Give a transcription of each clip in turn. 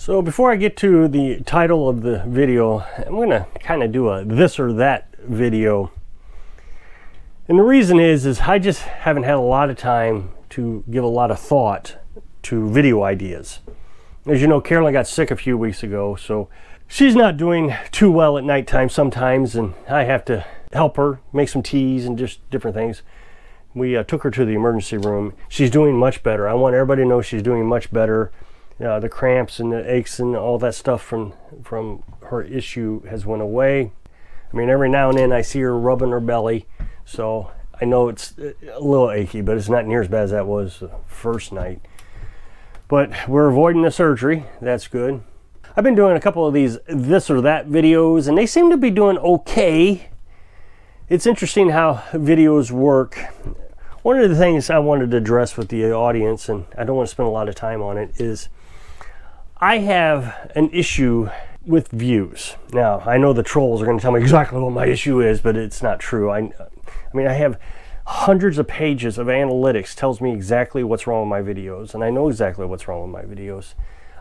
So before I get to the title of the video, I'm going to kind of do a this or that video. And the reason is I just haven't had a lot of time to give a lot of thought to video ideas. As you know, Carolyn got sick a few weeks ago, so she's not doing too well at nighttime sometimes, and I have to help her make some teas and just different things. We took her to the emergency room. She's doing much better. I want everybody to know she's doing much better. The cramps and the aches and all that stuff from her issue has went away. I mean, every now and then I see her rubbing her belly, so I know it's a little achy, but it's not near as bad as that was the first night. But we're avoiding the surgery. That's good. I've been doing a couple of these this or that videos, and they seem to be doing okay. It's interesting how videos work. One of the things I wanted to address with the audience, and I don't want to spend a lot of time on it, is I have an issue with views. Now, I know the trolls are going to tell me exactly what my issue is, but it's not true. I mean, I have hundreds of pages of analytics tells me exactly what's wrong with my videos, and I know exactly what's wrong with my videos.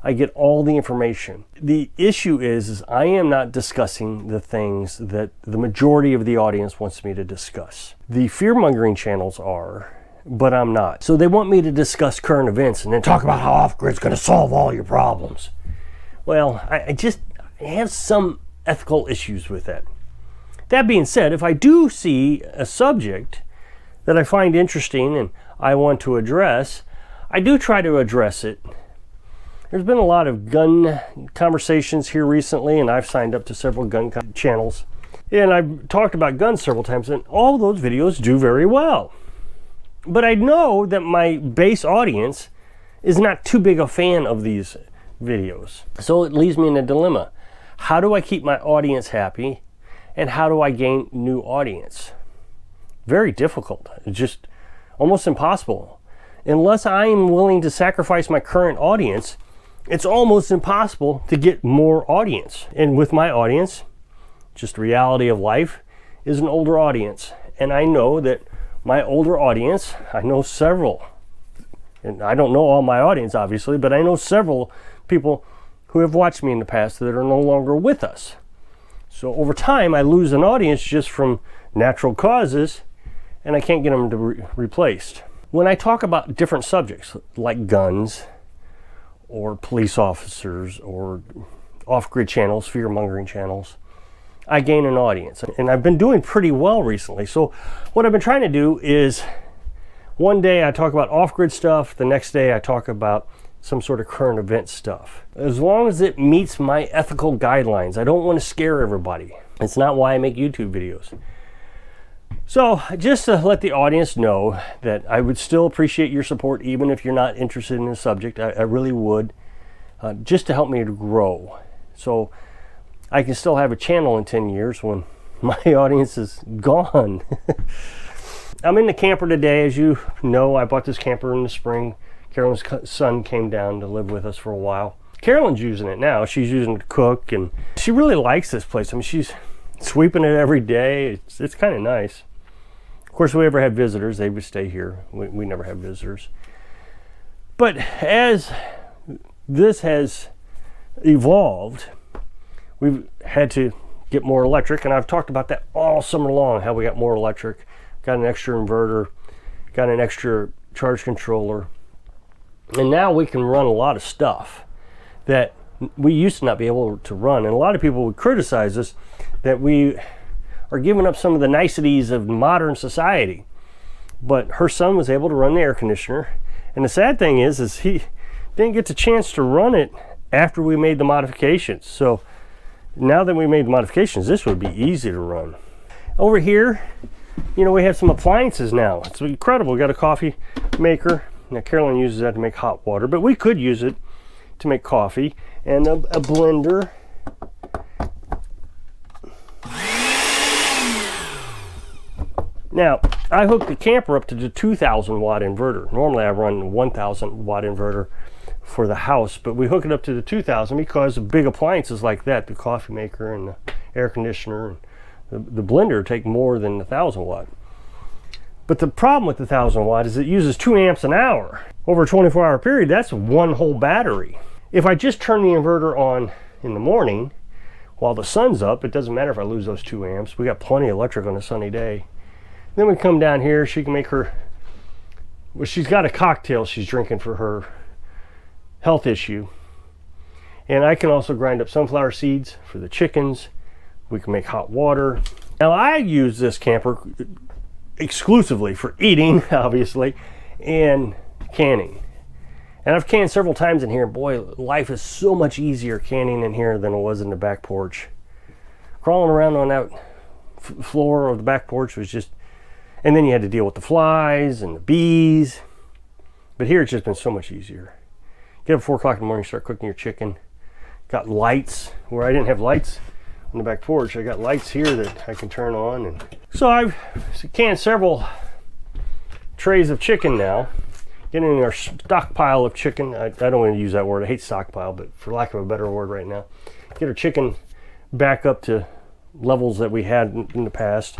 I get all the information. The issue is I am not discussing the things that the majority of the audience wants me to discuss. The fear-mongering channels are, but I'm not. So they want me to discuss current events and then talk about how off-grid's going to solve all your problems. Well, I have some ethical issues with that. That being said, if I do see a subject that I find interesting and I want to address, I do try to address it. There's been a lot of gun conversations here recently, and I've signed up to several gun channels. And I've talked about guns several times, and all those videos do very well. But I know that my base audience is not too big a fan of these videos. So it leaves me in a dilemma. How do I keep my audience happy, and how do I gain new audience? Very difficult. It's just almost impossible. Unless I am willing to sacrifice my current audience, it's almost impossible to get more audience. And with my audience, just the reality of life, is an older audience. And I know that my older audience, I know several, and I don't know all my audience obviously, but I know several people who have watched me in the past that are no longer with us. So over time I lose an audience just from natural causes, and I can't get them to replaced. When I talk about different subjects like guns or police officers or off-grid channels, fear-mongering channels, I gain an audience, and I've been doing pretty well recently. So what I've been trying to do is one day I talk about off-grid stuff, the next day I talk about some sort of current event stuff. As long as it meets my ethical guidelines. I don't want to scare everybody. It's not why I make YouTube videos. So just to let the audience know that I would still appreciate your support even if you're not interested in the subject. I really would, just to help me to grow. So I can still have a channel in 10 years when my audience is gone. I'm in the camper today. As you know, I bought this camper in the spring. Carolyn's son came down to live with us for a while. Carolyn's using it now. She's using it to cook, and she really likes this place. I mean, she's sweeping it every day. It's kind of nice. Of course, if we ever had visitors, they would stay here. We never have visitors. But as this has evolved, we've had to get more electric, and I've talked about that all summer long, how we got more electric, got an extra inverter, got an extra charge controller, and now we can run a lot of stuff that we used to not be able to run. And a lot of people would criticize us that we are giving up some of the niceties of modern society. But her son was able to run the air conditioner, and the sad thing is he didn't get the chance to run it after we made the modifications. So now that we made the modifications, this would be easy to run. Over here, you know, we have some appliances now. It's incredible. We got a coffee maker. Now Carolyn uses that to make hot water, but we could use it to make coffee, and a blender. Now, I hooked the camper up to the 2,000 watt inverter. Normally I run 1,000 watt inverter for the house, but we hook it up to the 2,000 because of big appliances like that, the coffee maker and the air conditioner and the blender take more than 1,000 watt. But the problem with the 1,000 watt is it uses 2 amps an hour. Over a 24-hour period, that's one whole battery. If I just turn the inverter on in the morning while the sun's up, it doesn't matter if I lose those 2 amps. We got plenty of electric on a sunny day. Then we come down here, she can make her, well, she's got a cocktail she's drinking for her health issue. And I can also grind up sunflower seeds for the chickens. We can make hot water. Now I use this camper exclusively for eating, obviously, and canning. And I've canned several times in here. Boy, life is so much easier canning in here than it was in the back porch. Crawling around on that floor of the back porch was just, and then you had to deal with the flies and the bees. But here it's just been so much easier. Get up at 4 o'clock in the morning, start cooking your chicken. Got lights where I didn't have lights on the back porch. I got lights here that I can turn on. And so I've canned several trays of chicken now. Getting our stockpile of chicken. I don't want to use that word. I hate stockpile, but for lack of a better word right now. Get our chicken back up to levels that we had in the past.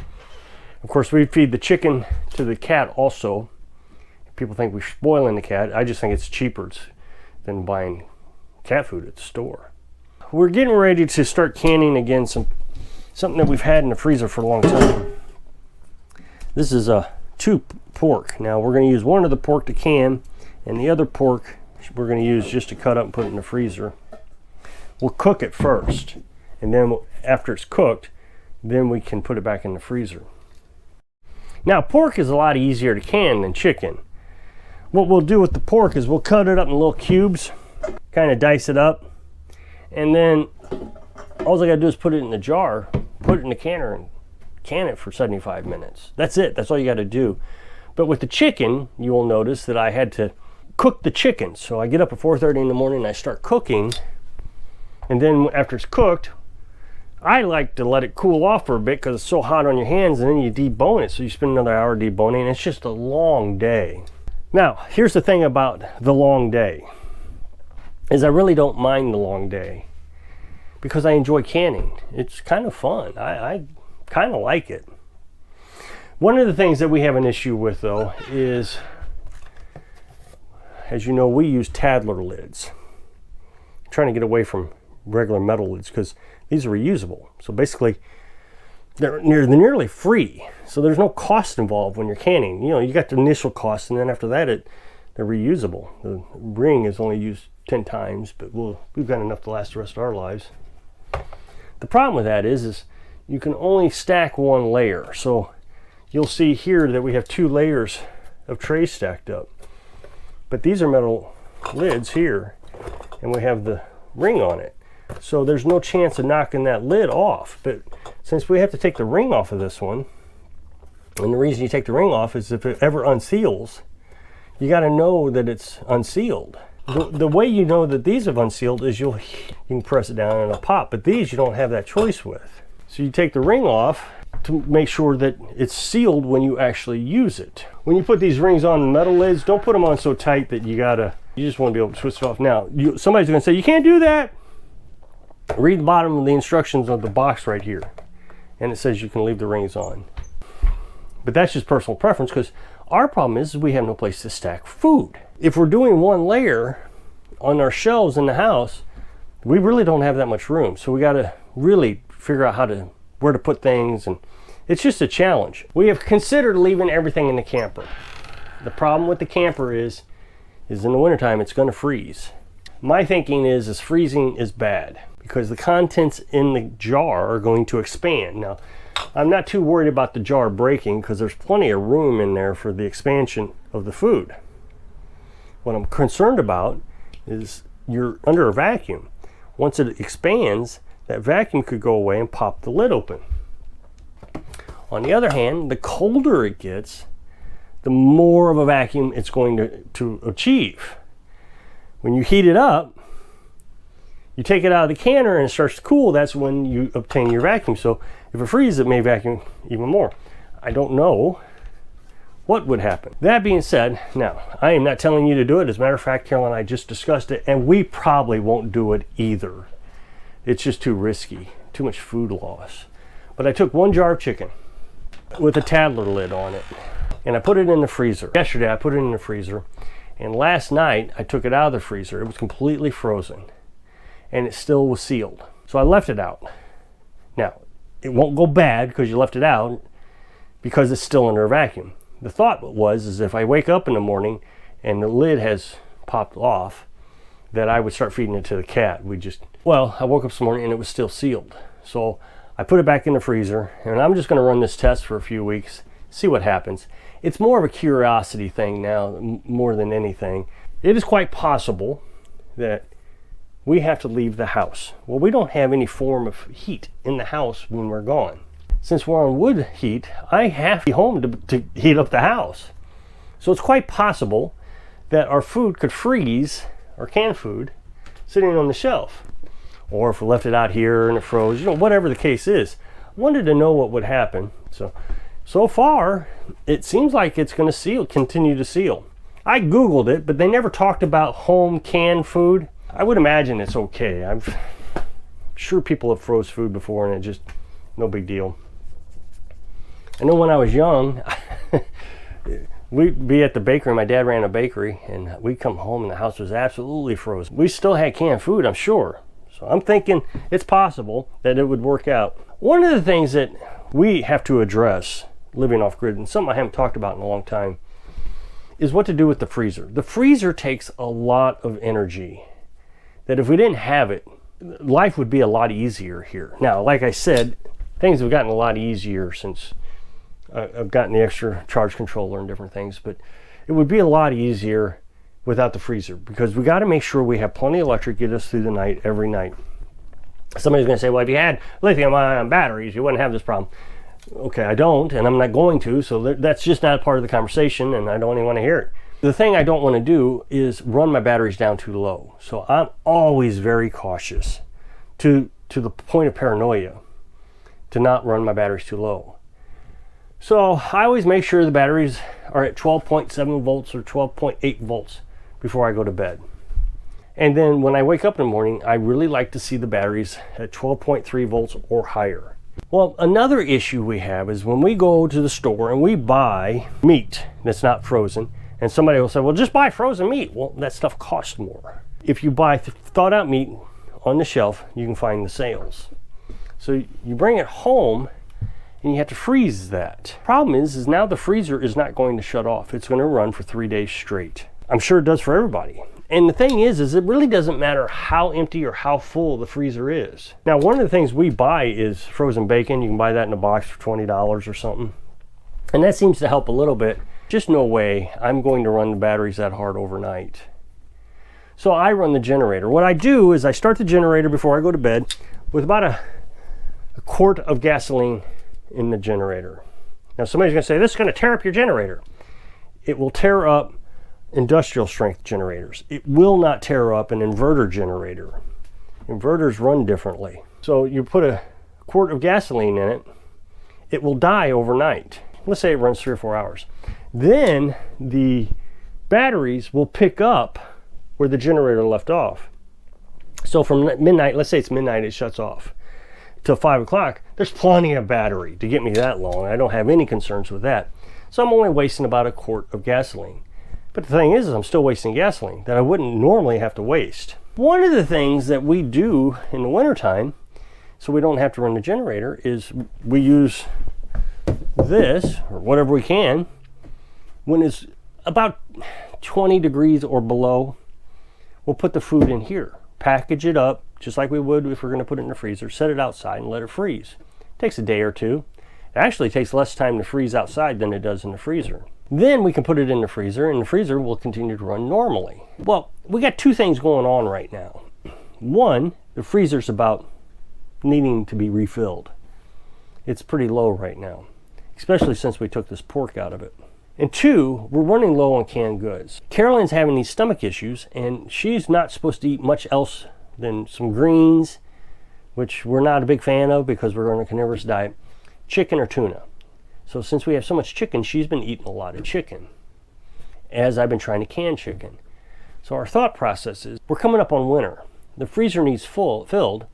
Of course, we feed the chicken to the cat also. People think we're spoiling the cat. I just think it's cheaper than buying cat food at the store. We're getting ready to start canning again something that we've had in the freezer for a long time. This is a 2 pork. Now we're going to use one of the pork to can, and the other pork we're going to use just to cut up and put it in the freezer. We'll cook it first, and then after it's cooked, then we can put it back in the freezer. Now pork is a lot easier to can than chicken. What we'll do with the pork is we'll cut it up in little cubes, kind of dice it up, and then all I got to do is put it in the jar, put it in the canner, and can it for 75 minutes. That's it. That's all you got to do. But with the chicken, you will notice that I had to cook the chicken. So I get up at 4:30 in the morning and I start cooking. And then after it's cooked, I like to let it cool off for a bit because it's so hot on your hands, and then you debone it. So you spend another hour deboning, and it's just a long day. Now, here's the thing about the long day, is I really don't mind the long day because I enjoy canning. It's kind of fun. I kind of like it. One of the things that we have an issue with, though, is, as you know, we use Tadler lids. I'm trying to get away from regular metal lids because these are reusable. So basically, they're nearly free. So there's no cost involved when you're canning. You know, you got the initial cost, and then after that, they're reusable. The ring is only used 10 times, but we've got enough to last the rest of our lives. The problem with that is you can only stack one layer. So you'll see here that we have 2 layers of trays stacked up. But these are metal lids here, and we have the ring on it. So there's no chance of knocking that lid off. But since we have to take the ring off of this one, and the reason you take the ring off is if it ever unseals, you got to know that it's unsealed. The way you know that these have unsealed is you can press it down and it'll pop, but these you don't have that choice with. So you take the ring off to make sure that it's sealed when you actually use it. When you put these rings on metal lids, don't put them on so tight that you just want to be able to switch it off. Now, somebody's going to say, you can't do that. Read the bottom of the instructions of the box right here, and it says you can leave the rings on. But that's just personal preference, because our problem is we have no place to stack food. If we're doing one layer on our shelves in the house, we really don't have that much room. So we got to really figure out where to put things, and it's just a challenge. We have considered leaving everything in the camper. The problem with the camper is in the wintertime it's going to freeze. My thinking is freezing is bad because the contents in the jar are going to expand. Now, I'm not too worried about the jar breaking because there's plenty of room in there for the expansion of the food. What I'm concerned about is you're under a vacuum. Once it expands, that vacuum could go away and pop the lid open. On the other hand, the colder it gets, the more of a vacuum it's going to achieve. When you heat it up, you take it out of the canner and it starts to cool, that's when you obtain your vacuum. So if it freezes, it may vacuum even more. I don't know what would happen. That being said, now, I am not telling you to do it. As a matter of fact, Carolyn and I just discussed it, and we probably won't do it either. It's just too risky, too much food loss. But I took one jar of chicken with a Tadler lid on it, and I put it in the freezer. Yesterday, I put it in the freezer, and last night, I took it out of the freezer. It was completely frozen. and it still was sealed. So I left it out. Now, it won't go bad because you left it out because it's still under a vacuum. The thought was if I wake up in the morning and the lid has popped off, that I would start feeding it to the cat. I woke up this morning and it was still sealed. So I put it back in the freezer, and I'm just going to run this test for a few weeks, see what happens. It's more of a curiosity thing now, more than anything. It is quite possible that we have to leave the house. Well, we don't have any form of heat in the house when we're gone. Since we're on wood heat, I have to be home to heat up the house. So it's quite possible that our food could freeze, our canned food, sitting on the shelf. Or if we left it out here and it froze, whatever the case is. I wanted to know what would happen. So far, it seems like it's going to continue to seal. I Googled it, but they never talked about home canned food. I would imagine it's okay. I'm sure people have froze food before and it just, no big deal. I know when I was young, we'd be at the bakery. My dad ran a bakery, and we'd come home and the house was absolutely frozen. We still had canned food, I'm sure. So I'm thinking it's possible that it would work out. One of the things that we have to address living off grid, and something I haven't talked about in a long time, is what to do with the freezer. The freezer takes a lot of energy that if we didn't have it, life would be a lot easier here. Now, like I said, things have gotten a lot easier since I've gotten the extra charge controller and different things, but it would be a lot easier without the freezer, because we got to make sure we have plenty of electric to get us through the night every night. Somebody's going to say, well, if you had lithium-ion batteries, you wouldn't have this problem. Okay, I don't, and I'm not going to, so that's just not part of the conversation, and I don't even want to hear it. The thing I don't want to do is run my batteries down too low. So I'm always very cautious, to the point of paranoia, to not run my batteries too low. So I always make sure the batteries are at 12.7 volts or 12.8 volts before I go to bed. And then when I wake up in the morning, I really like to see the batteries at 12.3 volts or higher. Well, another issue we have is when we go to the store and we buy meat that's not frozen, and somebody will say, well, just buy frozen meat. Well, that stuff costs more. If you buy thawed out meat on the shelf, you can find the sales. So you bring it home and you have to freeze that. Problem is now the freezer is not going to shut off. It's going to run for 3 days straight. I'm sure it does for everybody. And the thing is it really doesn't matter how empty or how full the freezer is. Now, one of the things we buy is frozen bacon. You can buy that in a box for $20 or something. And that seems to help a little bit. Just no way I'm going to run the batteries that hard overnight. So I run the generator. What I do is I start the generator before I go to bed with about a quart of gasoline in the generator. Now somebody's going to say, this is going to tear up your generator. It will tear up industrial strength generators. It will not tear up an inverter generator. Inverters run differently. So you put a quart of gasoline in it, it will die overnight. Let's say it runs 3 or 4 hours. Then the batteries will pick up where the generator left off. So from midnight, let's say it's midnight, it shuts off, till 5 o'clock, there's plenty of battery to get me that long. I don't have any concerns with that. So I'm only wasting about a quart of gasoline. But the thing is I'm still wasting gasoline that I wouldn't normally have to waste. One of the things that we do in the wintertime, so we don't have to run the generator, is we use this, or whatever we can, when it's about 20 degrees or below. We'll put the food in here, package it up, just like we would if we're going to put it in the freezer, set it outside and let it freeze. It takes a day or two. It actually takes less time to freeze outside than it does in the freezer. Then we can put it in the freezer, and the freezer will continue to run normally. Well, we got two things going on right now. One, the freezer's about needing to be refilled. It's pretty low right now, especially since we took this pork out of it. And two, we're running low on canned goods. Carolyn's having these stomach issues, and she's not supposed to eat much else than some greens, which we're not a big fan of because we're on a carnivorous diet, chicken or tuna. So since we have so much chicken, she's been eating a lot of chicken, as I've been trying to can chicken. So our thought process is, we're coming up on winter. The freezer needs filled.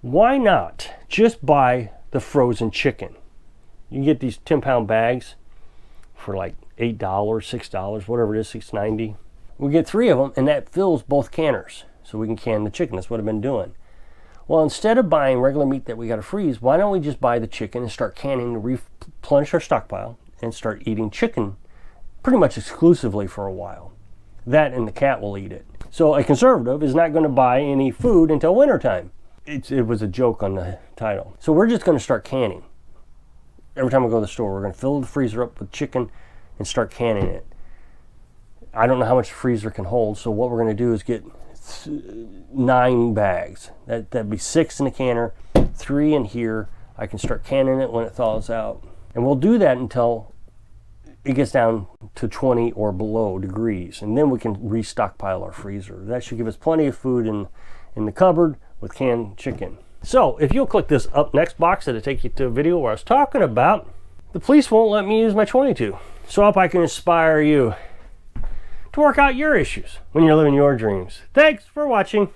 Why not just buy the frozen chicken? You can get these 10-pound bags for like $8, $6, whatever it is, $6.90. We get 3 of them, and that fills both canners. so we can can the chicken. That's what I've been doing. Well, instead of buying regular meat that we got to freeze, why don't we just buy the chicken and start canning to replenish our stockpile and start eating chicken pretty much exclusively for a while. That and the cat will eat it. So a conservative is not going to buy any food until wintertime. It was a joke on the title. So we're just going to start canning. Every time we go to the store, we're going to fill the freezer up with chicken and start canning it. I don't know how much the freezer can hold, so what we're going to do is get 9 bags. That'd be 6 in the canner, 3 in here. I can start canning it when it thaws out. And we'll do that until it gets down to 20 or below degrees, and then we can restockpile our freezer. That should give us plenty of food in the cupboard with canned chicken. So if you'll click this up next box, it'll take you to a video where I was talking about the police won't let me use my 22. So I hope I can inspire you to work out your issues when you're living your dreams. Thanks for watching.